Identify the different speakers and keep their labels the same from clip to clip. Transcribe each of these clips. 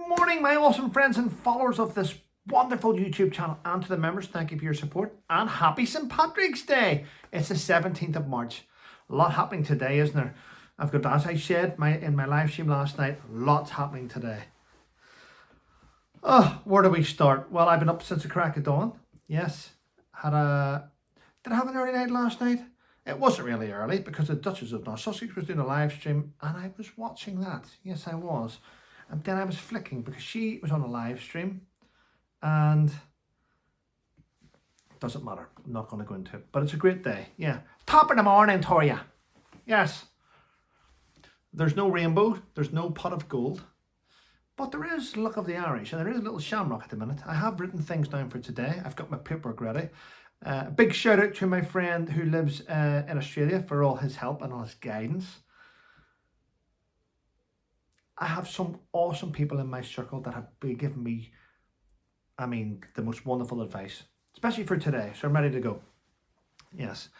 Speaker 1: morning, my awesome friends and followers of this wonderful YouTube channel, and to the members, thank you for your support and happy St. Patrick's Day. It's the 17th of March. A lot happening today, isn't there? I've got, as I said in my live stream last night, lots happening today. Oh, where do we start? Well, I've been up since the crack of dawn. Yes. Did I have an early night last night? It wasn't really early because the Duchess of North Sussex was doing a live stream and I was watching that. Yes, I was. And then I was flicking because she was on a live stream, and it doesn't matter. I'm not going to go into it, but it's a great day. Yeah. Top of the morning to you. Yes. There's no rainbow. There's no pot of gold. But there is Luck of the Irish, and there is a little shamrock at the minute. I have written things down for today. I've got my paperwork ready. Big shout out to my friend who lives in Australia for all his help and all his guidance. I have some awesome people in my circle that have been giving me, the most wonderful advice, especially for today. So I'm ready to go. Yes.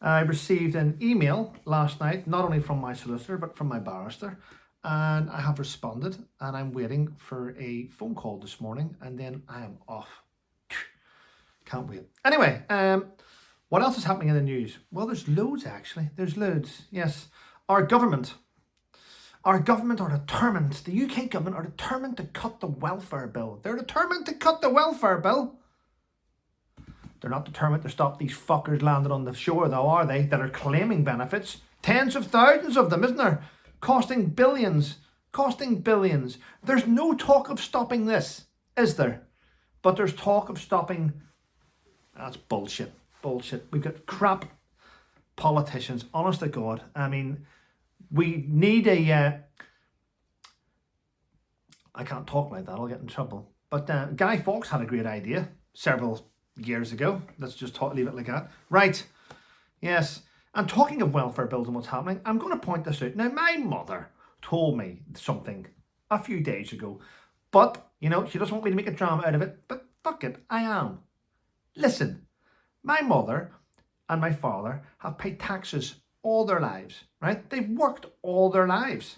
Speaker 1: I received an email last night, not only from my solicitor, but from my barrister. And I have responded, and I'm waiting for a phone call this morning, and then I am off. Can't wait. Anyway, what else is happening in the news? Well, there's loads, actually. There's loads. Yes. Our government are determined, the UK government are determined to cut the welfare bill. They're determined to cut the welfare bill. They're not determined to stop these fuckers landing on the shore, though, are they? That are claiming benefits. Tens of thousands of them, isn't there? Costing billions. There's no talk of stopping this, is there? But there's talk of stopping. That's bullshit. We've got crap politicians, honest to God. We need a... I can't talk like that, I'll get in trouble. But Guy Fawkes had a great idea several years ago. Let's just leave it like that. Right. Yes. And talking of welfare bills and what's happening, I'm going to point this out. Now, my mother told me something a few days ago. But, she doesn't want me to make a drama out of it. But fuck it, I am. Listen, my mother and my father have paid taxes all their lives, right? They've worked all their lives.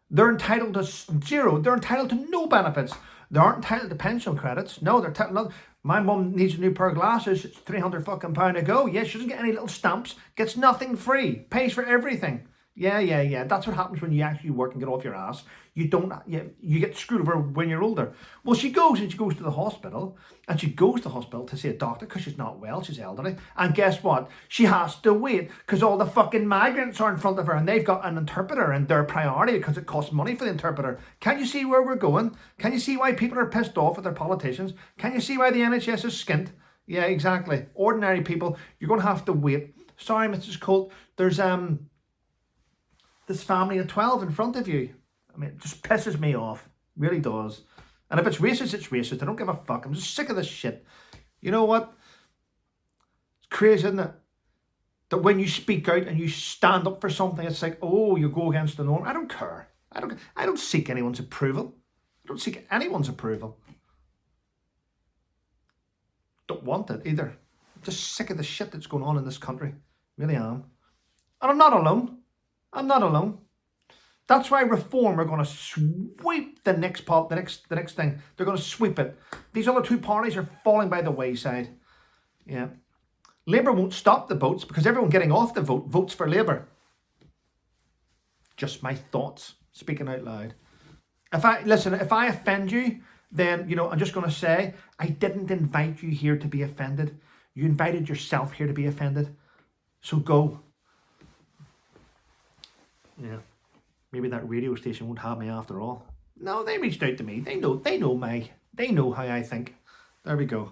Speaker 1: They're entitled to zero. They're entitled to no benefits. They aren't entitled to pension credits. No, they're entitled. My mum needs a new pair of glasses. It's £300 a go. Yeah, she doesn't get any little stamps. Gets nothing free. Pays for everything. Yeah. That's what happens when you actually work and get off your ass. You get screwed over when you're older. Well, she goes to the hospital, and she goes to the hospital to see a doctor because she's not well, she's elderly. And guess what? She has to wait because all the fucking migrants are in front of her and they've got an interpreter and they're priority because it costs money for the interpreter. Can you see where we're going? Can you see why people are pissed off with their politicians? Can you see why the NHS is skint? Yeah, exactly. Ordinary people, you're going to have to wait. Sorry, Mrs. Colt, there's this family of 12 in front of you. It just pisses me off. Really does. And if it's racist, it's racist. I don't give a fuck. I'm just sick of this shit. You know what? It's crazy, isn't it? That when you speak out and you stand up for something, it's like, oh, you go against the norm. I don't care. I don't seek anyone's approval. I don't seek anyone's approval. Don't want it either. I'm just sick of the shit that's going on in this country. Really am. And I'm not alone. That's why Reform are going to sweep the next thing. They're going to sweep it. These other two parties are falling by the wayside. Yeah. Labour won't stop the votes because everyone getting off the vote votes for Labour. Just my thoughts, speaking out loud. If I offend you, then, I'm just going to say, I didn't invite you here to be offended. You invited yourself here to be offended. So go. Yeah. Maybe that radio station won't have me after all. No, they reached out to me. They know me. They know how I think. There we go.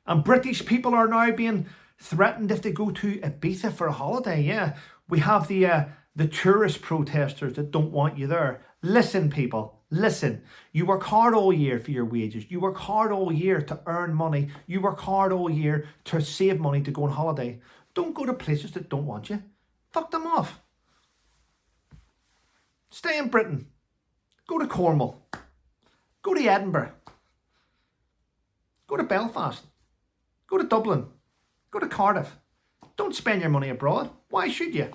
Speaker 1: And British people are now being threatened if they go to Ibiza for a holiday. Yeah. We have the tourist protesters that don't want you there. Listen, people. Listen. You work hard all year for your wages. You work hard all year to earn money. You work hard all year to save money to go on holiday. Don't go to places that don't want you. Fuck them off. Stay in Britain. Go to Cornwall. Go to Edinburgh. Go to Belfast. Go to Dublin. Go to Cardiff. Don't spend your money abroad. Why should you?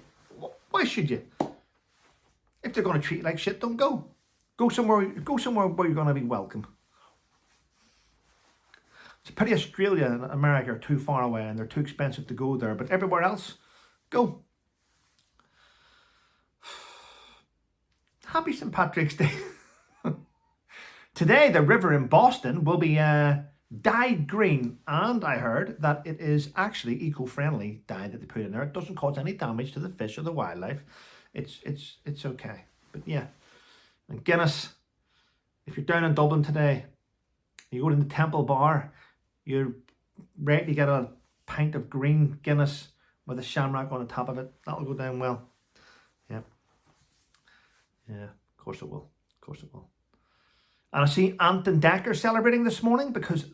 Speaker 1: If they're going to treat you like shit, don't go. Go somewhere where you're going to be welcome. It's a pity Australia and America are too far away and they're too expensive to go there, but everywhere else, go. Happy St. Patrick's Day. Today, the river in Boston will be dyed green, and I heard that it is actually eco-friendly dye that they put in there. It doesn't cause any damage to the fish or the wildlife. It's okay. But yeah, and Guinness. If you're down in Dublin today, you go to the Temple Bar, you're ready to get a pint of green Guinness with a shamrock on the top of it. That'll go down well. Yeah. Yeah, of course it will. Of course it will. And I see Ant and Decker celebrating this morning because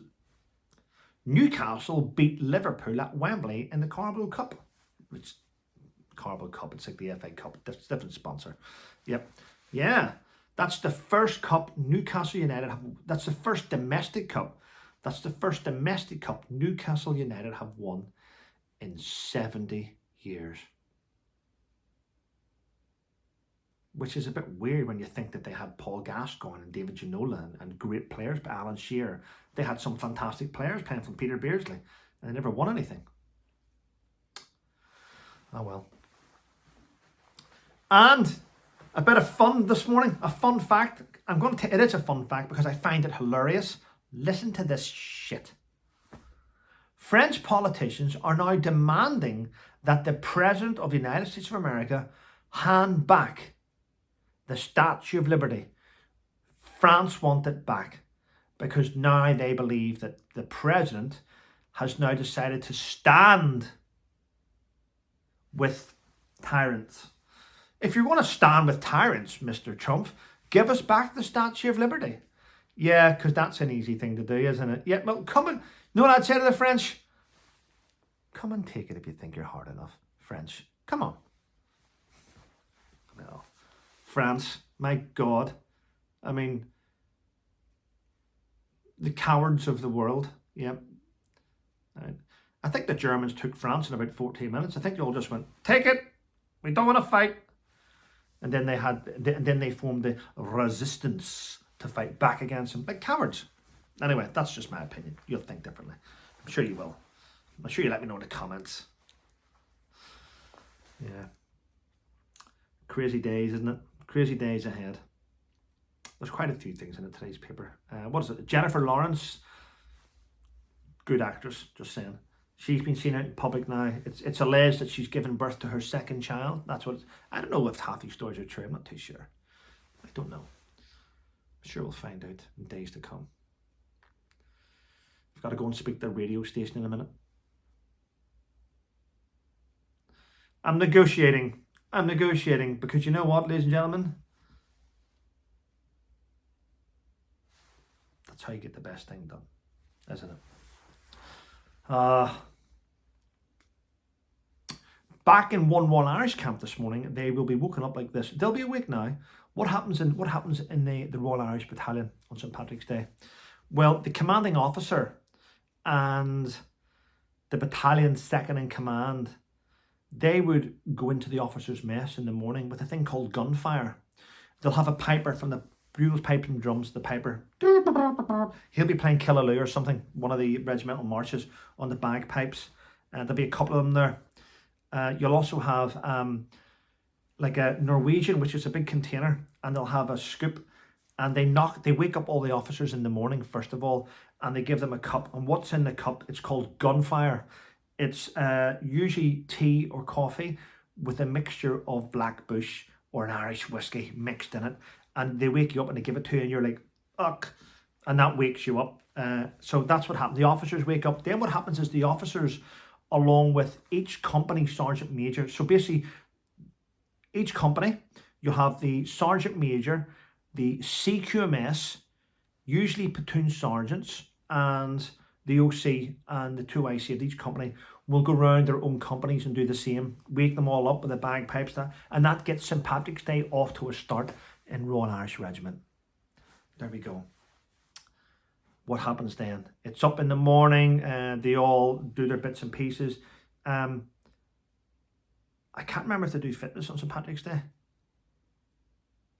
Speaker 1: Newcastle beat Liverpool at Wembley in the Carabao Cup. It's Carabao Cup, it's like the FA Cup, different sponsor. Yep. Yeah, that's the first cup Newcastle United have. That's the first domestic cup. That's the first domestic cup Newcastle United have won in 70 years. Which is a bit weird when you think that they had Paul Gascoigne and David Ginola and great players, but Alan Shearer. They had some fantastic players playing from Peter Beardsley, and they never won anything. Oh well. And a bit of fun this morning, a fun fact. It is a fun fact because I find it hilarious. Listen to this shit. French politicians are now demanding that the President of the United States of America hand back the Statue of Liberty. France want it back because now they believe that the president has now decided to stand with tyrants. If you're going to stand with tyrants, Mr. Trump, give us back the Statue of Liberty. Yeah, because that's an easy thing to do, isn't it? Yeah, well, come and, know what I'd say to the French? Come and take it if you think you're hard enough, French. Come on. No. France, my God. I mean, the cowards of the world. Yep. I think the Germans took France in about 14 minutes. I think they all just went, take it. We don't want to fight. And then they formed the resistance to fight back against them, like cowards. Anyway, that's just my opinion. You'll think differently. I'm sure you will. I'm sure you let me know in the comments. Yeah. Crazy days, isn't it? Crazy days ahead. There's quite a few things in today's paper. What is it? Jennifer Lawrence, good actress, just saying. She's been seen out in public now. It's alleged that she's given birth to her second child. That's what I don't know if half these stories are true. I'm not too sure. I don't know. I'm sure we'll find out in days to come. I've got to go and speak to the radio station in a minute. I'm negotiating because you know what, ladies and gentlemen? That's how you get the best thing done, isn't it? Back in 1-1 Irish camp this morning, they will be woken up like this. They'll be awake now. What happens in the Royal Irish Battalion on St. Patrick's Day? Well, the commanding officer and the battalion's second in command, they would go into the officers' mess in the morning with a thing called gunfire. They'll have a piper from the bugles, pipes and drums, the piper. He'll be playing Killaloo or something, one of the regimental marches on the bagpipes. There'll be a couple of them there. You'll also have like a Norwegian, which is a big container, and they'll have a scoop, and they wake up all the officers in the morning, first of all, and they give them a cup. And what's in the cup? It's called gunfire. It's usually tea or coffee with a mixture of Black Bush or an Irish whiskey mixed in it. And they wake you up and they give it to you and you're like, ugh. And that wakes you up. So that's what happens. The officers wake up. Then what happens is the officers, along with each company sergeant major. So basically, each company, you'll have the sergeant major, the CQMS, usually platoon sergeants, and the OC and the 2IC of each company will go around their own companies and do the same, wake them all up with the bagpipes, and that gets St. Patrick's Day off to a start in Royal Irish Regiment. There we go. What happens then? It's up in the morning and they all do their bits and pieces. I can't remember if they do fitness on St. Patrick's Day.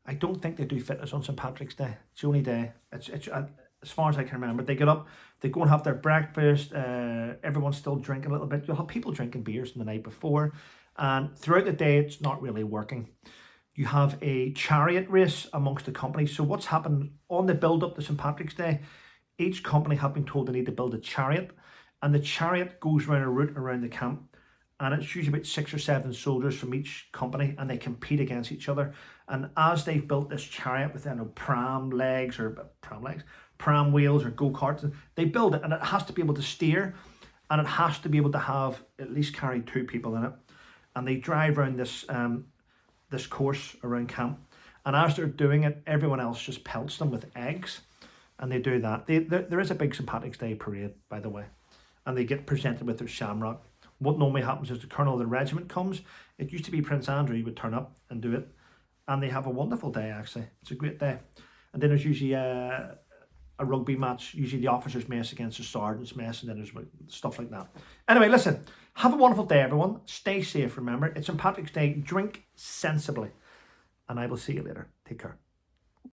Speaker 1: I don't think they do fitness on St. Patrick's Day. It's the only day. It's as far as I can remember. They get up, they go and have their breakfast. Everyone's still drinking a little bit. You'll have people drinking beers the night before, and throughout the day, it's not really working. You have a chariot race amongst the companies. So what's happened on the build up to St. Patrick's Day? Each company have been told they need to build a chariot, and the chariot goes around a route around the camp, and it's usually about 6 or 7 soldiers from each company, and they compete against each other. And as they've built this chariot with pram wheels or go-karts, they build it, and it has to be able to steer, and it has to be able to have at least carry 2 people in it. And they drive around this course around camp, and as they're doing it, everyone else just pelts them with eggs, and they do that. There is a big St. Patrick's Day parade, by the way, and they get presented with their shamrock. What normally happens is the colonel of the regiment comes. It used to be Prince Andrew would turn up and do it, and they have a wonderful day, actually. It's a great day. And then there's usually a rugby match, usually the officers' mess against the sergeants' mess, and then there's stuff like that. Anyway, listen, have a wonderful day, everyone. Stay safe, remember. It's St. Patrick's Day. Drink sensibly. And I will see you later. Take care.